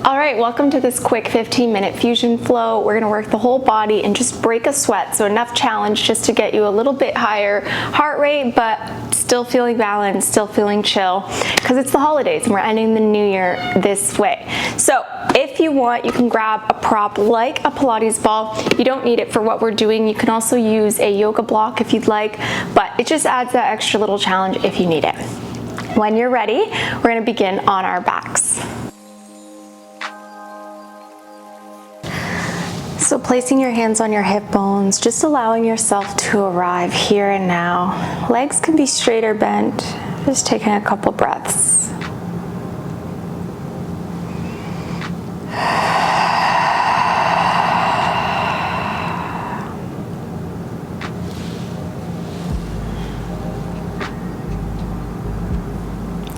All right, welcome to this quick 15-minute fusion flow. We're gonna work the whole body and just break a sweat, so enough challenge just to get you a little bit higher heart rate, but still feeling balanced, still feeling chill, because it's the holidays and we're ending the new year this way. So if you want, you can grab a prop like a Pilates ball. You don't need it for what we're doing. You can also use a yoga block if you'd like, but it just adds that extra little challenge if you need it. When you're ready, we're gonna begin on our backs. So placing your hands on your hip bones, just allowing yourself to arrive here and now. Legs can be straight or bent, just taking a couple breaths.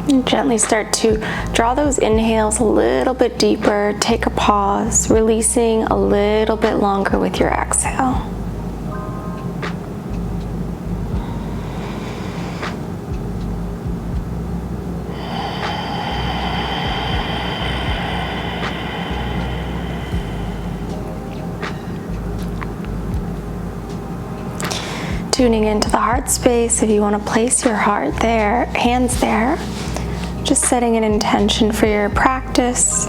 And gently start to draw those inhales a little bit deeper, take a pause, releasing a little bit longer with your exhale. Tuning into the heart space, if you want to place your heart there, hands there, just setting an intention for your practice.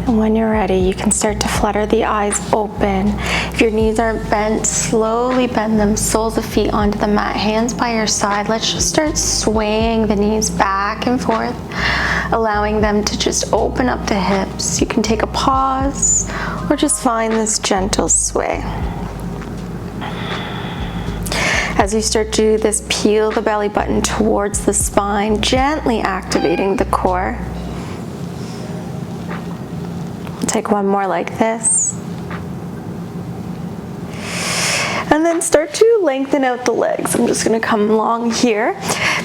And when you're ready, you can start to flutter the eyes open. If your knees aren't bent, slowly bend them, soles of feet onto the mat, hands by your side. Let's just start swaying the knees back and forth, allowing them to just open up the hips. You can take a pause or just find this gentle sway. As you start to do this, peel the belly button towards the spine, gently activating the core. We'll take one more like this. And then start to lengthen out the legs. I'm just gonna come along here.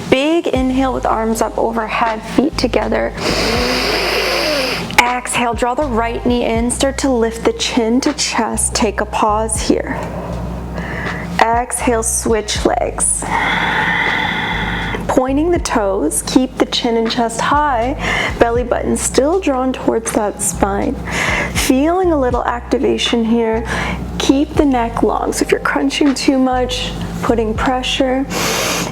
Big inhale with arms up overhead, feet together. Exhale, draw the right knee in, start to lift the chin to chest. Take a pause here. Exhale, switch legs. Pointing the toes, keep the chin and chest high, belly button still drawn towards that spine. Feeling a little activation here. Keep the neck long. So if you're crunching too much, putting pressure.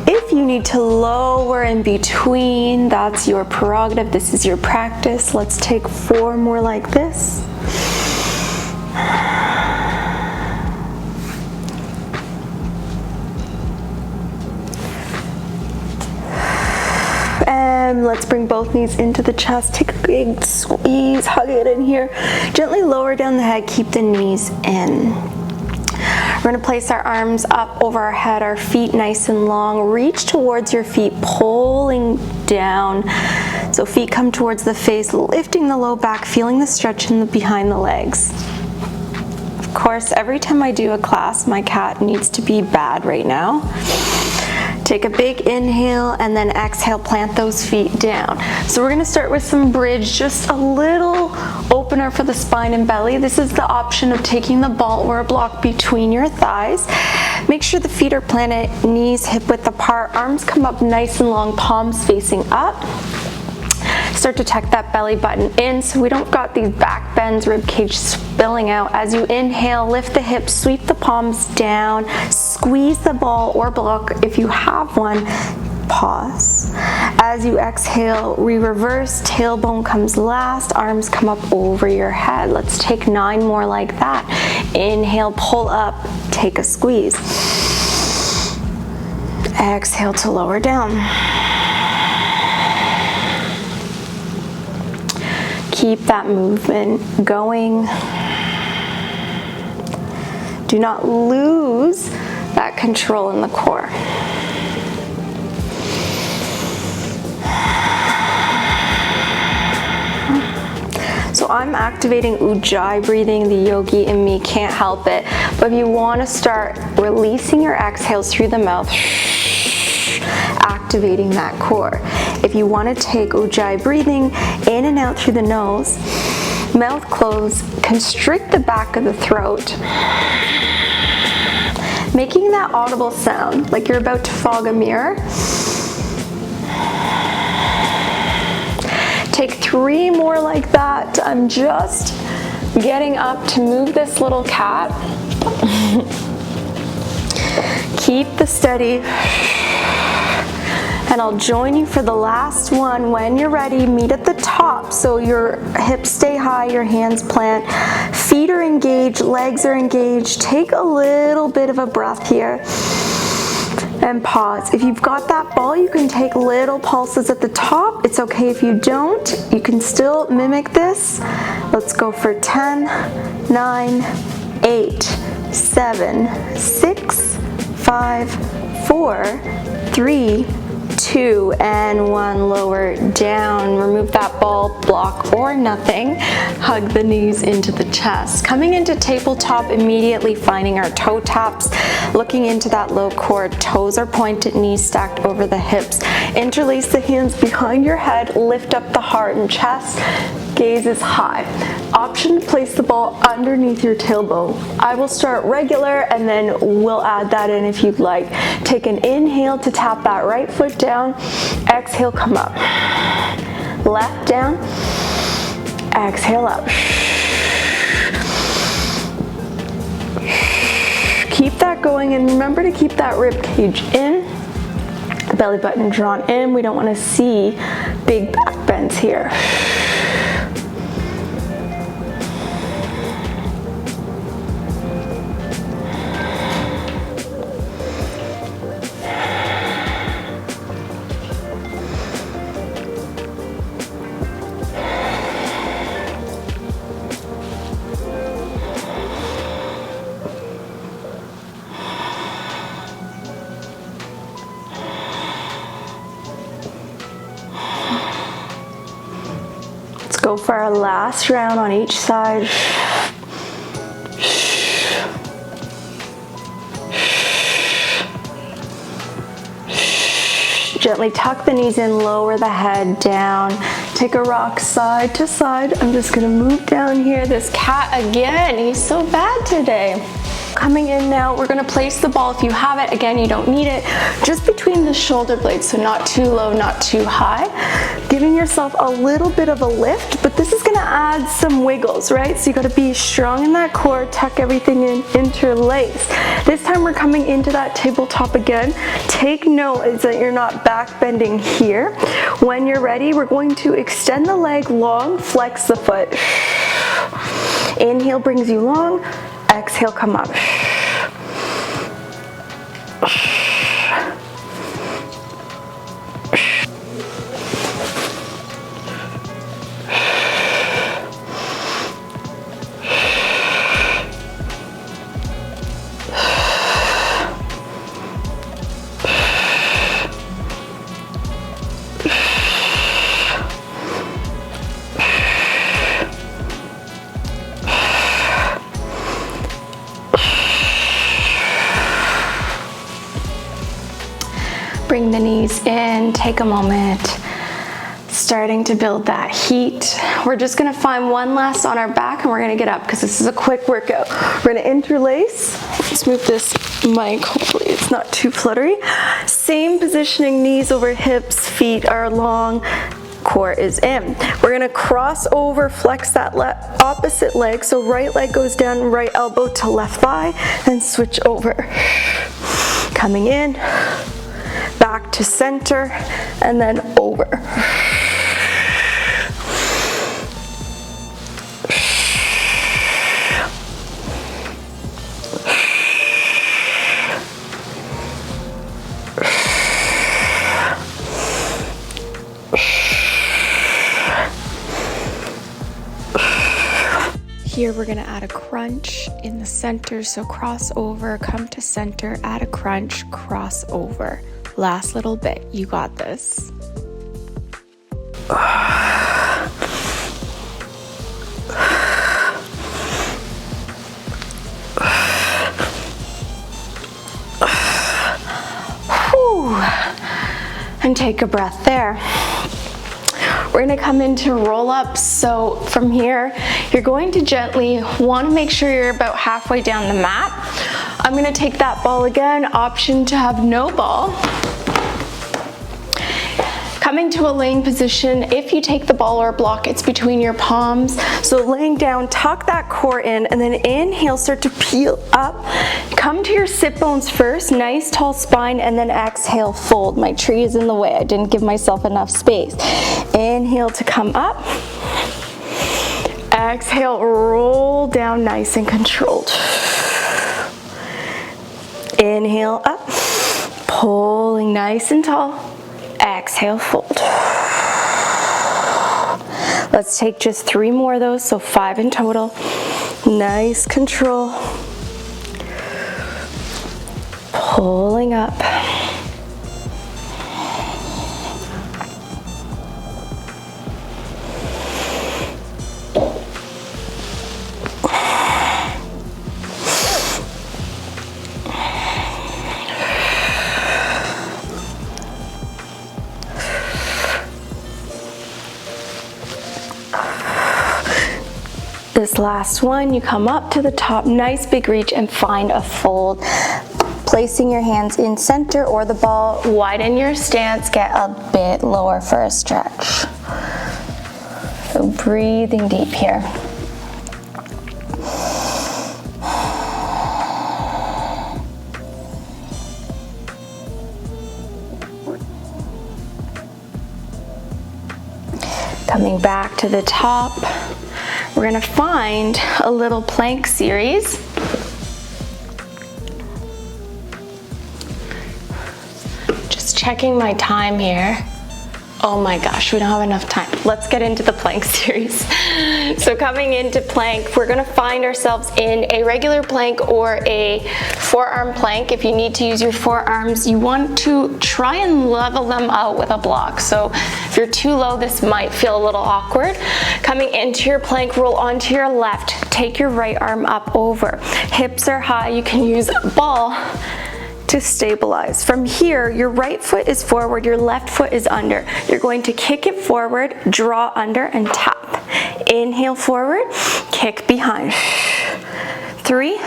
If you need to lower in between, that's your prerogative. This is your practice. Let's take 4 more like this. And let's bring both knees into the chest. Take a big squeeze, hug it in here. Gently lower down the head, keep the knees in. We're gonna place our arms up over our head, our feet nice and long. Reach towards your feet, pulling down. So feet come towards the face, lifting the low back, feeling the stretch in the behind the legs. Of course, every time I do a class, my cat needs to be bad right now. Take a big inhale and then exhale, plant those feet down. So we're gonna start with some bridge, just a little opener for the spine and belly. This is the option of taking the ball or a block between your thighs. Make sure the feet are planted, knees hip width apart, arms come up nice and long, palms facing up. Start to tuck that belly button in so we don't got these back bends, rib cage spilling out. As you inhale, lift the hips, sweep the palms down, squeeze the ball or block if you have one. Pause. As you exhale, reverse, tailbone comes last, arms come up over your head. Let's take 9 more like that. Inhale, pull up, take a squeeze. Exhale to lower down. Keep that movement going. Do not lose that control in the core. So I'm activating Ujjayi breathing. The yogi in me can't help it. But if you want to start releasing your exhales through the mouth, activating that core. If you want to take Ujjayi breathing in and out through the nose, mouth closed, constrict the back of the throat. making that audible sound like you're about to fog a mirror. Take 3 more like that. I'm just getting up to move this little cat. Keep the steady. And I'll join you for the last one. When you're ready, meet at the top so your hips stay high, your hands plant, feet are engaged, legs are engaged. Take a little bit of a breath here and pause. If you've got that ball, you can take little pulses at the top. It's okay if you don't. You can still mimic this. Let's go for 10, 9, 8, 7, 6, 5, 4, 3, 2, and 1. Lower down. Remove that ball, block or nothing. Hug the knees into the chest. Coming into tabletop, immediately finding our toe taps, looking into that low core. Toes are pointed, knees stacked over the hips. Interlace the hands behind your head, lift up the heart and chest. Gaze is high. Option to place the ball underneath your tailbone. I will start regular and then we'll add that in if you'd like. Take an inhale to tap that right foot down. Exhale, come up. Left down. Exhale up. Keep that going and remember to keep that rib cage in. Belly button drawn in. We don't want to see big back bends here. Go for our last round on each side. Gently tuck the knees in, lower the head down. Take a rock side to side. I'm just gonna move down here. This cat again, he's so bad today. Coming in now, we're gonna place the ball, if you have it, again, you don't need it, just between the shoulder blades, so not too low, not too high. Giving yourself a little bit of a lift, but this is gonna add some wiggles, right? So you gotta be strong in that core, tuck everything in, interlace. This time we're coming into that tabletop again. Take note is that you're not back bending here. When you're ready, we're going to extend the leg long, flex the foot. Inhale brings you long. Exhale, come up. Bring the knees in, take a moment, starting to build that heat. We're just gonna find one last on our back and we're gonna get up because this is a quick workout. We're gonna interlace. Let's move this mic, hopefully it's not too fluttery. Same positioning, knees over hips, feet are long, core is in. We're gonna cross over, flex that opposite leg. So right leg goes down, right elbow to left thigh, then switch over. Coming in, back to center, and then over. Here we're gonna add a crunch in the center, so cross over, come to center, add a crunch, cross over. Last little bit, you got this. Whew. And take a breath there. We're gonna come into roll-ups. So from here, you're going to gently want to make sure you're about halfway down the mat. I'm gonna take that ball again, option to have no ball. Coming to a laying position, if you take the ball or block, it's between your palms. So laying down, tuck that core in, and then inhale, start to peel up. Come to your sit bones first, nice tall spine, and then exhale, fold. My tree is in the way, I didn't give myself enough space. Inhale to come up. Exhale, roll down nice and controlled. Inhale up, pulling nice and tall. Exhale, fold. Let's take just 3 more of those, so 5 in total. Nice control. Pulling up. This last one, you come up to the top, nice big reach, and find a fold. Placing your hands in center or the ball, widen your stance, get a bit lower for a stretch. So breathing deep here. Coming back to the top. We're gonna find a little plank series. Just checking my time here. Oh my gosh, we don't have enough time. Let's get into the plank series. So coming into plank, we're gonna find ourselves in a regular plank or a forearm plank. If you need to use your forearms, you want to try and level them out with a block. So if you're too low, this might feel a little awkward. Coming into your plank, roll onto your left. Take your right arm up over. Hips are high, you can use a ball to stabilize. From here, your right foot is forward, your left foot is under. You're going to kick it forward, draw under, and tap. Inhale forward, kick behind. 3,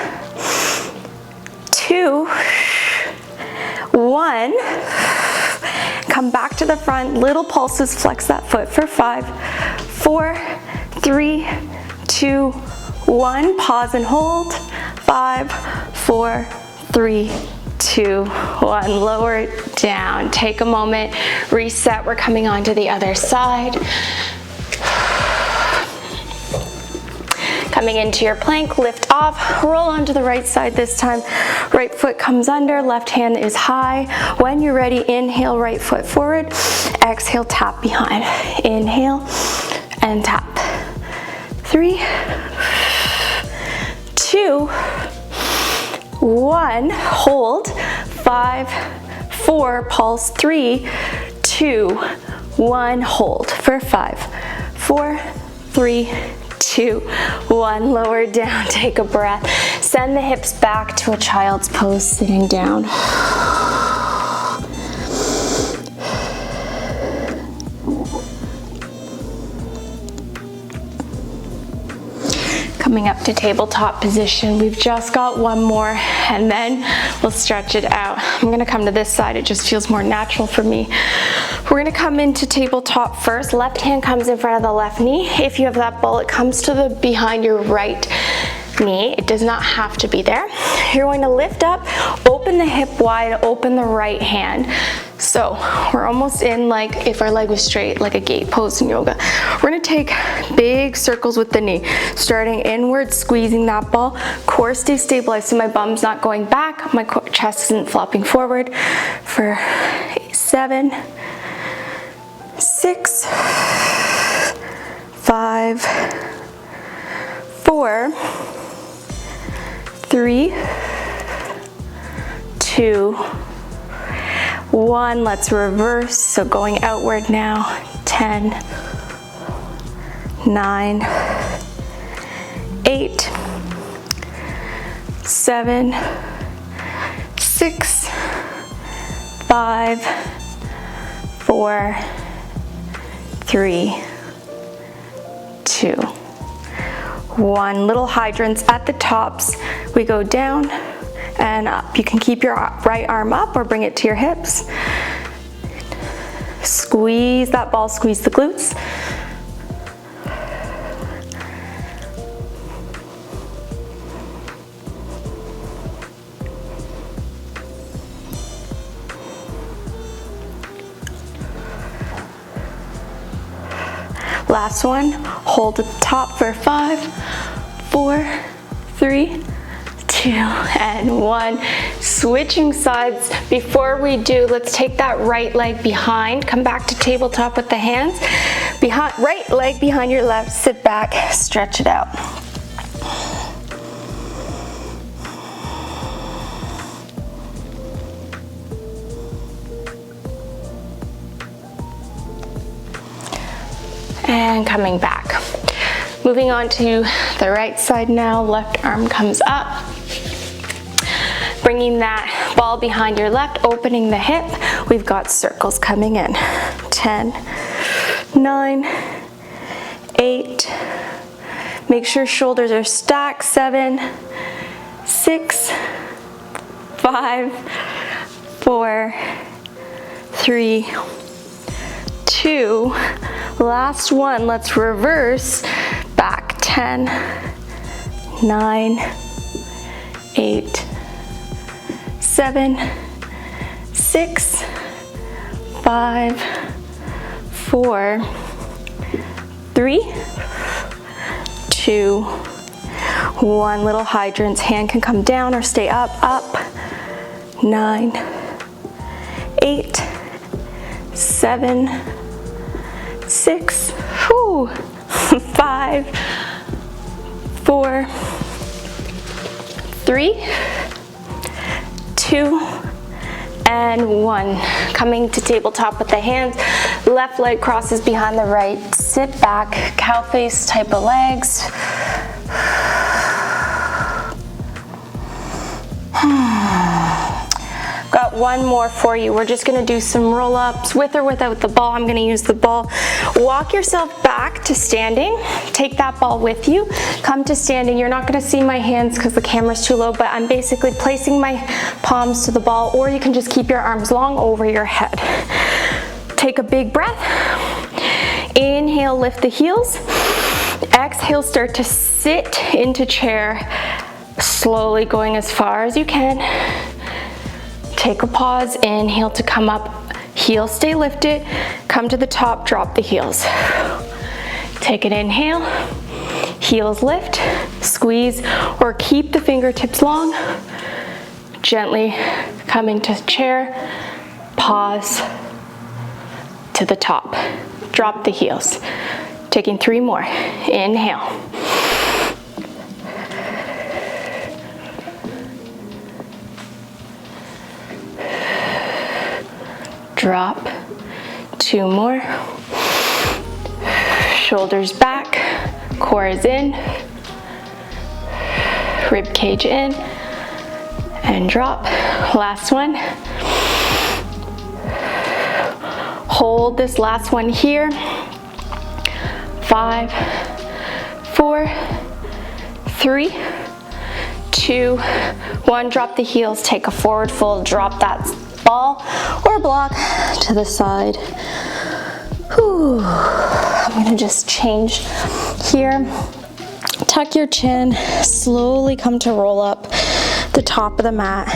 2, 1. Come back to the front, little pulses, flex that foot for 5, 4, 3, 2, 1. Pause and hold. 5, 4, 3, 2, 1. Lower it down. Take a moment, reset. We're coming on to the other side. Coming into your plank, lift off, roll onto the right side this time. Right foot comes under, left hand is high. When you're ready, inhale, right foot forward. Exhale, tap behind. Inhale and tap. 3, 2, 1. Hold. 5, 4. Pulse. 3, 2, 1. Hold for 5, 4, 3, 2, 1. Lower down. Take a breath. Send the hips back to a child's pose, sitting down. Coming up to tabletop position. We've just got one more and then we'll stretch it out. I'm gonna come to this side, it just feels more natural for me. We're gonna come into tabletop first. Left hand comes in front of the left knee. If you have that ball, it comes to the behind your right knee. It does not have to be there. You're going to lift up, open the hip wide, open the right hand. So we're almost in like if our leg was straight, like a gate pose in yoga. We're gonna take big circles with the knee, starting inward, squeezing that ball. Core stays stabilized, so my bum's not going back, my chest isn't flopping forward. For 7, 6, 5, 4, 3, 2, 1. Let's reverse. So going outward now. 10, 9, 8, 7, 6, 5, 4, 3, 2, 1. Little hydrants at the tops. We go down and up. You can keep your right arm up or bring it to your hips. Squeeze that ball, squeeze the glutes. Last one, hold at the top for 5, 4, 3, 2, and 1. Switching sides. Before we do, let's take that right leg behind. Come back to tabletop with the hands. Right leg behind your left, sit back, stretch it out. And coming back. Moving on to the right side now, left arm comes up. Bringing that ball behind your left, opening the hip. We've got circles coming in. 10, 9, 8. Make sure shoulders are stacked. 7, 6, 5, 4, 3, 2. Last one, let's reverse back. 10, 9, 8, 7, 6, 5, 4, 3, 2, 1. Little hydrants, hand can come down or stay up, up. 9, 8, 7, 6, 5, 4, 3, 2, and 1. Coming to tabletop with the hands. Left leg crosses behind the right. Sit back, cow face type of legs. Got one more for you. We're just gonna do some roll-ups with or without the ball. I'm gonna use the ball. Walk yourself back to standing. Take that ball with you. Come to standing. You're not gonna see my hands because the camera's too low, but I'm basically placing my palms to the ball, or you can just keep your arms long over your head. Take a big breath. Inhale, lift the heels. Exhale, start to sit into chair, slowly going as far as you can. Take a pause, inhale to come up, heels stay lifted, come to the top, drop the heels. Take an inhale, heels lift, squeeze, or keep the fingertips long. Gently come into chair, pause, to the top, drop the heels. Taking 3 more, inhale. Drop, 2 more. Shoulders back, core is in, rib cage in, and drop. Last one. Hold this last one here. 5, 4, 3, 2, 1. Drop the heels, take a forward fold, drop that ball or block to the side. Whew. I'm gonna just change here. Tuck your chin, slowly come to roll up the top of the mat.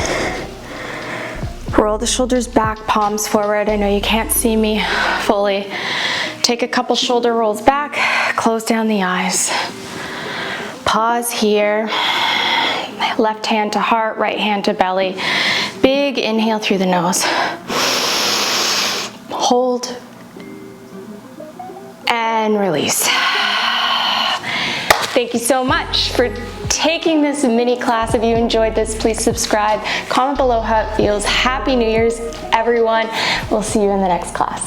Roll the shoulders back, palms forward. I know you can't see me fully. Take a couple shoulder rolls back, close down the eyes. Pause here. Left hand to heart, right hand to belly. Big inhale through the nose. Hold and release. Thank you so much for taking this mini class. If you enjoyed this, please subscribe. Comment below how it feels. Happy New Year's, everyone. We'll see you in the next class.